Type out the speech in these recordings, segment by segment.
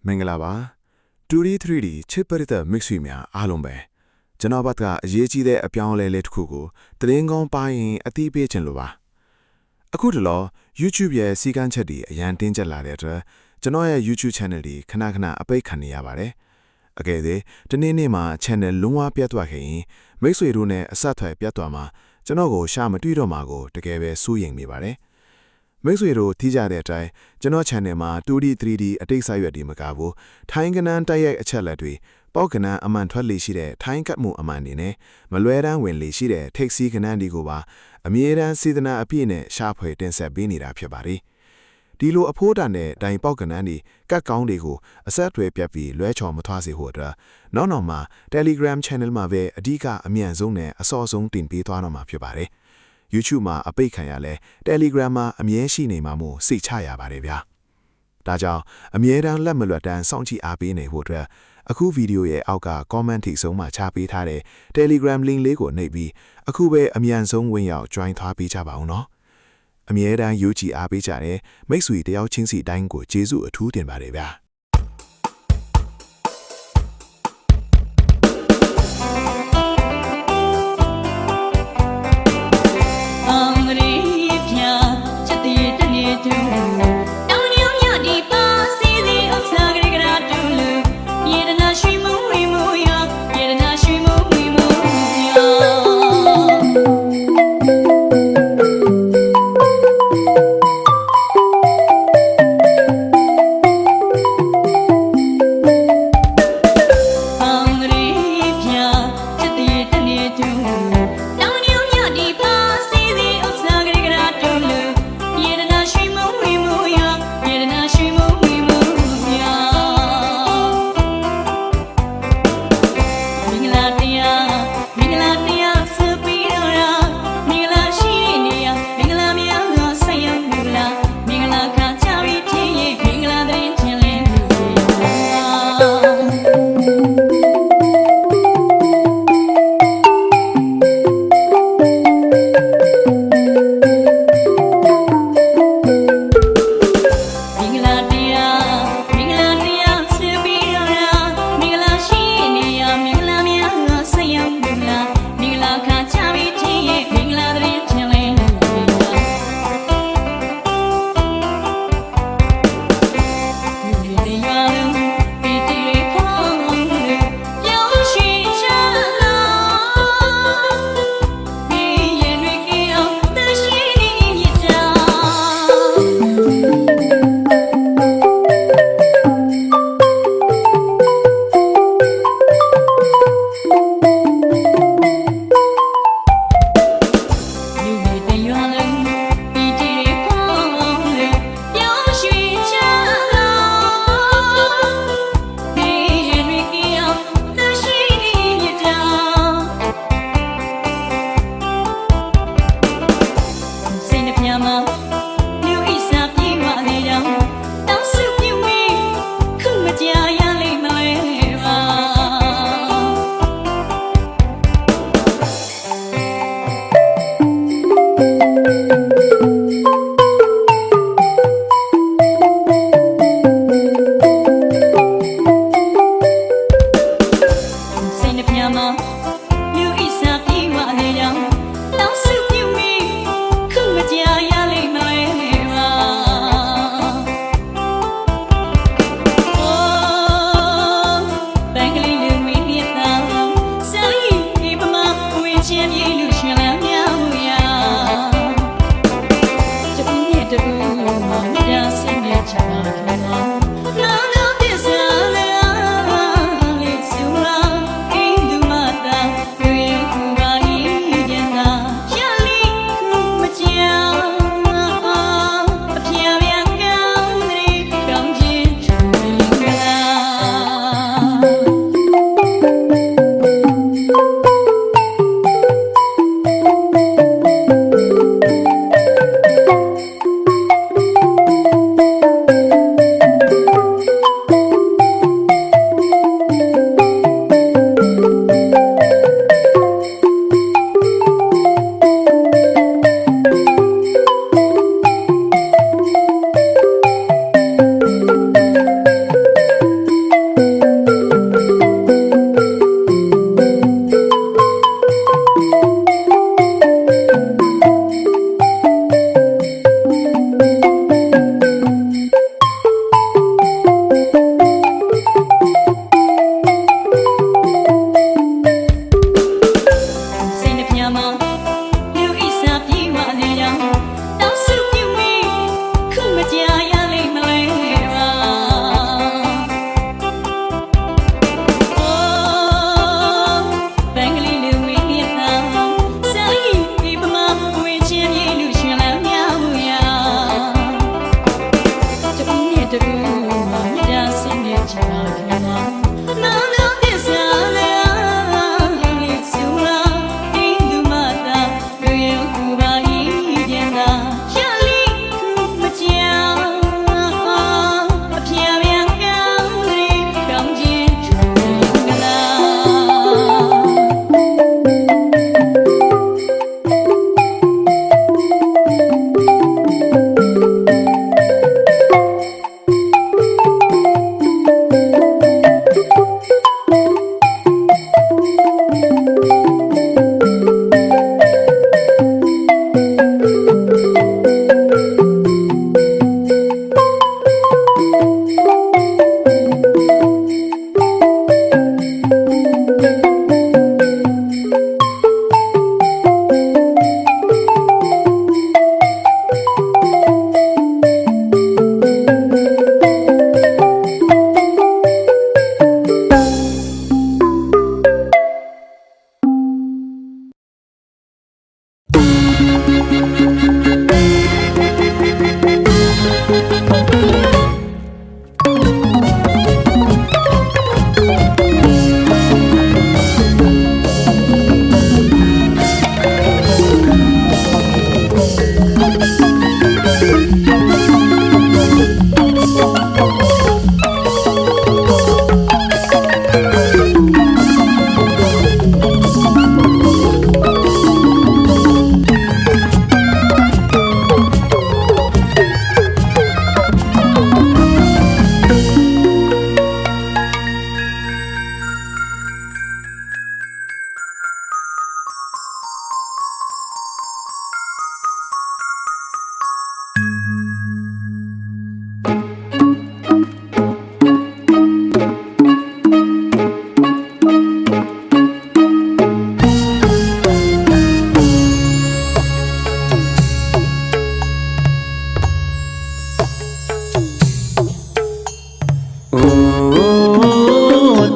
မင်္ဂလာပါ 2D 3D ချစ်ပရိသတ်မိတ်ဆွေများအားလုံးပဲကျွန်တော်ဘက်ကအရေးကြီးတဲ့အပြောင်းအလဲလေးတစ်ခုကိုသတင်းကောင်းပါရင်အသိပေးခြင်းလိုပါအခုတလော YouTube ရဲ့စီကန်းချက်တွေအရန်တင်းကျပ်လာတဲ့အတွက်ကျွန်တော်ရဲ့ YouTube Channel တွေခဏခဏအပိတ်ခံနေရပါတယ်အကယ်၍ဒီနေ့မှာ Channel လုံးဝပြတ်သွားခဲ့ရင်မိတ်ဆွေတို့နဲ့အဆက်အသွယ်ပြတ်သွားမှာကျွန်တော်ကိုရှာမတွေ့တော့မှာကိုတကယ်ပဲစိုးရိမ်မိပါတယ်မိတ်ဆွေတို့ထိကြတဲ့အတိုင်းကျွန်တော် channel မှာ 2D 3D အတိတ်ဆက်ရွက်ဒီမကဘူးထိုင်းကနန်းတိုက်ရိုက်အချက်လက်တွေပေါက်ကနန်းအမှန်ထွက်လေရှိတဲ့ထိုင်းကတ်မှုအမှန်တွေနဲ့မလွဲတမ်းဝင်လေရှိတဲ့ထိတ်စီးကနန်းတွေကိုပါအမြဲတမ်းစေတနာအပြည့်နဲ့ရှာဖွေတင်ဆက်ပေးနေတာဖြစ်ပါတယ်ဒီလိုအဖိုးတန်တဲ့တိုင်ပေါက်ကနန်းတွေကတ်ကောင်းတွေကိုအဆက်အသွယ်ပြတ်ပြီးလွဲချော်မထွားစေဖို့အတွက်နောက်မှာ Telegram Channel မှာပဲအဓိကအမြန်ဆုံးနဲ့အစောဆုံးတင်ပေးသွားတော့မှာဖြစ်ပါတယ်YouTube မှာအပိတ်ခံရလဲ Telegram မှာအမြဲရှိနေမှာမို့စိတ်ချရပါတယ်ဗျာဒါကြောင့်အမြဲတမ်းလက်မလွတ်တမ်းစောင့်ကြည့်အားပေးနေဖို့အတွက်အခုဗီဒီယိုရဲ့အောက်က comment ထိဆုံးမှာချပေးထားတဲ့ Telegram link လေးကိုနှိပ်ပြီးအခုပဲအမြန်ဆုံးဝင်ရောက် join သွားပေးကြပါဦးနော်အမြဲတမ်းယူကြည်အားပေးကြတဲ့မိတ်ဆွေတယောက်ချင်းစီတိုင်းကိုကျေးဇူးအထူးတင်ပါတယ်ဗျာ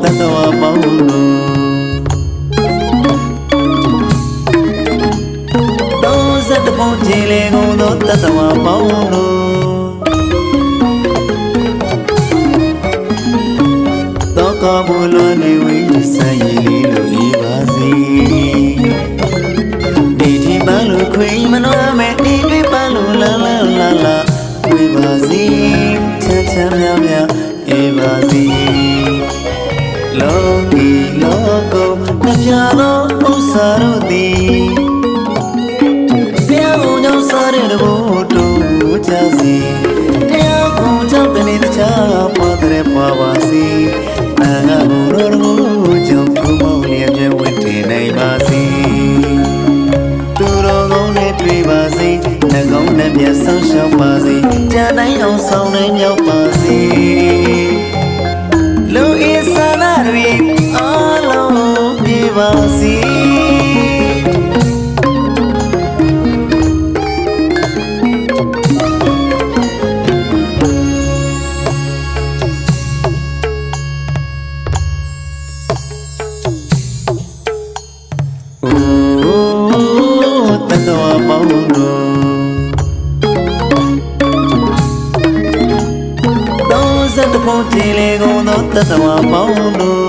တတဝပေါင်းတို့31ပုံးချီလေကုန်သောတတဝပေါင်းတို့တောကဘလွန်နေဝိဆိုင်ရည်လို့ဤပါစီဒီဒီပန်းလို့ခွေမနှောမဲ့ဒီတွေပန်းလို့လာလာလာလာဝေပါစီချမ်းချမ်းများများဧပါစီလောကီလောကုနှပြသောဥစ္စာတို့သည်ဘုရားဘုံကြောင့်စားတဲ့ဘုံတို့ကြစီတရားဘုံကြောင့်တနေ့တခြားပွားတဲ့ပွားပါစီနာငါဘုံတို့ကြောင့်ဘုံမောင်လျက်ပြဝတ်တည်နိုင်ပါစီသူတော်ကောင်းနဲ့တွေ့ပါစေနှကောင်းနဲ့ပြတ်ဆောင်ရှောက်ပါစေကြာတိုင်းအောင်ဆောင်နိုင်မြောက်ပါစေလူဤစာနာတွေအားလုံးပြပါစေတတဝပေါင်းတို့31ပုံးချီလေကုန်သောတတဝပေါင်းတို့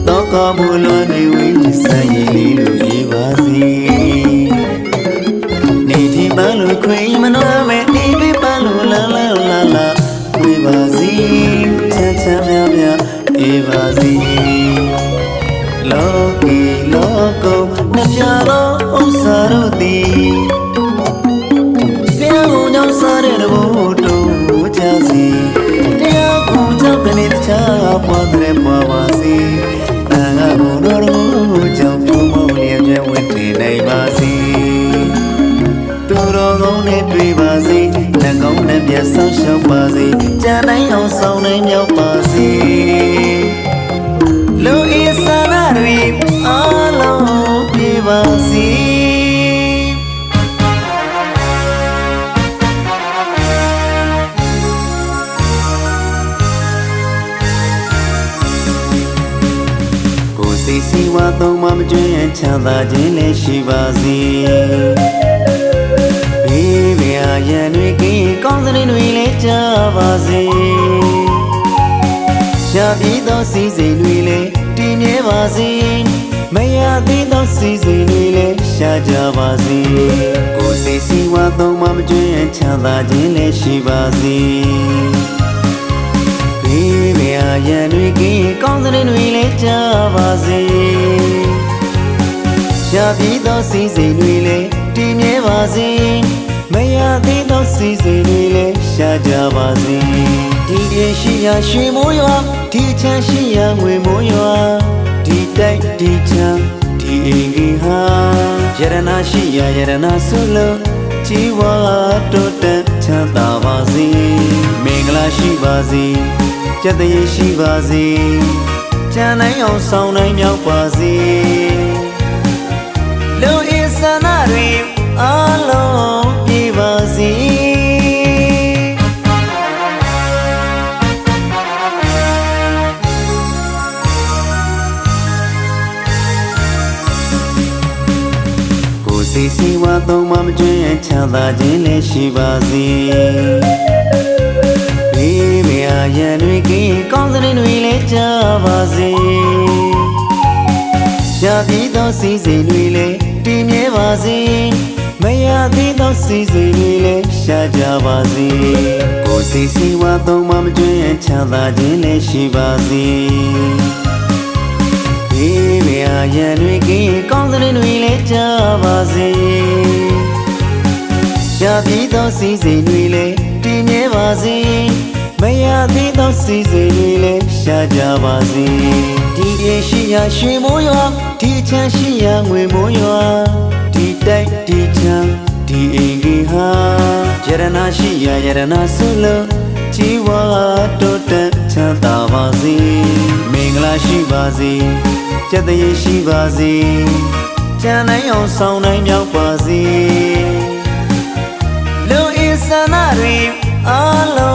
တောကဘလွန်နေဝိဆိုင်ရည်လို့ဤပါစီနေဒီပန်းလို့ခွေမနှောမဲ့ဒီတွေပန်းလို့လာလာလာလာဝေပါစီချမ်းချမ်းများများဧပါစီလောကီလောကုနှပြသောဥစ္စာတို့သည်ဘုရားဘုံကြောင့်စားတဲ့ဘုံတို့ကြစီတရားဘုံကြောင့်တနေ့တခြားပွားတဲ့ပွားပါစီနာငါဘုံတို့ကြောင့်ဘုံမောင်လျက်ပြဝတ်တည်နိုင်ပါစီသူတော်ကောင်းနဲ့တွေ့ပါစေနှကောင်းနဲ့ပြတ်ဆောင်ရှောက်ပါစေကြာတိုင်းအောင်ဆောင်နိုင်မြောက်ပါစေလူဤစာနာတွေအားလုံးပြပါစီကိုယ်စိတ်စီဝါသုံးမမကျွမ်းချမ်းသာခြင်းလည်းရှိပါစေဘေးပြာရန်တွေကင်းကောင်းတဲ့တွေလည်းကြပါစေရှားပြီးသောစီစဉ်တွေလည်းတည်မြဲပါစေမရသေးသောစီစဉ်တွေလည်းရှားကြပါစေကိုယ်စိတ်စီဝါသုံးမမကျွမ်းချမ်းသာခြင်းလည်းရှိပါစေဘေးပြာရန်တွေကင်းကောင်းတဲ့တွေလည်းကြပါစေရှားပြီးသောစီစဉ်တွေလည်းတည်မြဲပါစေမရသေးသောစီစဉ်တွေလည်းရှားကြပါစေဒီရေရှိရာရွှေမိုးရွာဒီချမ်းရှိရာငွေမိုးရွာဒီတိုက်ဒီချမ်းဒီအင်ကြီးဟာယရနာရှိရာယရနာဆုလို့ជីវာတိုးတက်ချမ်းသာပါစေမင်္ဂလာရှိပါစေကျက်တရေရှိပါစေကျန်နိုင်အောင်ဆောင်နိုင်မြောက်ပါစေလူဤဆန္ဒတွေအားလုံးပြပါစေစိတ်စီဝါသုံးမမကျွမ်းချမ်းသာခြင်းလည်းရှိပါစေဘေးပြာရန်တွေကင်းကောင်းတဲ့တွေလည်းကြပါစေရှားပြီးသောစီစဉ်တွေလည်းတည်မြဲပါစေမရသေးသောစီစဉ်တွေလည်းရှားကြပါစေကိုယ်စိတ်စီဝါသုံးမမကျွမ်းချမ်းသာခြင်းလည်းရှိပါစေဘေးပြာရန်တွေကင်းကောင်းတဲ့တွေလည်းကြပါစေရှားပြီးသောစီစဉ်တွေလည်းတည်မြဲပါစေမရသေးသောစီစဉ်တွေလည်းရှားကြပါစေဒီရေရှိရာရွှေမိုးရွာဒီချမ်းရှိရာငွေမိုးရွာဒီတိုက်ဒီချမ်းဒီအင်ကြီးဟာယရနာရှိရာယရနာဆုလို့ជីវာတိုးတက်ချမ်းသာပါစေမင်္ဂလာရှိပါစေကျက်တရေရှိပါစေကျန်နိုင်အောင်ဆောင်နိုင်မြောက်ပါစေလူဤဆ န္ဒတွေအားလုံး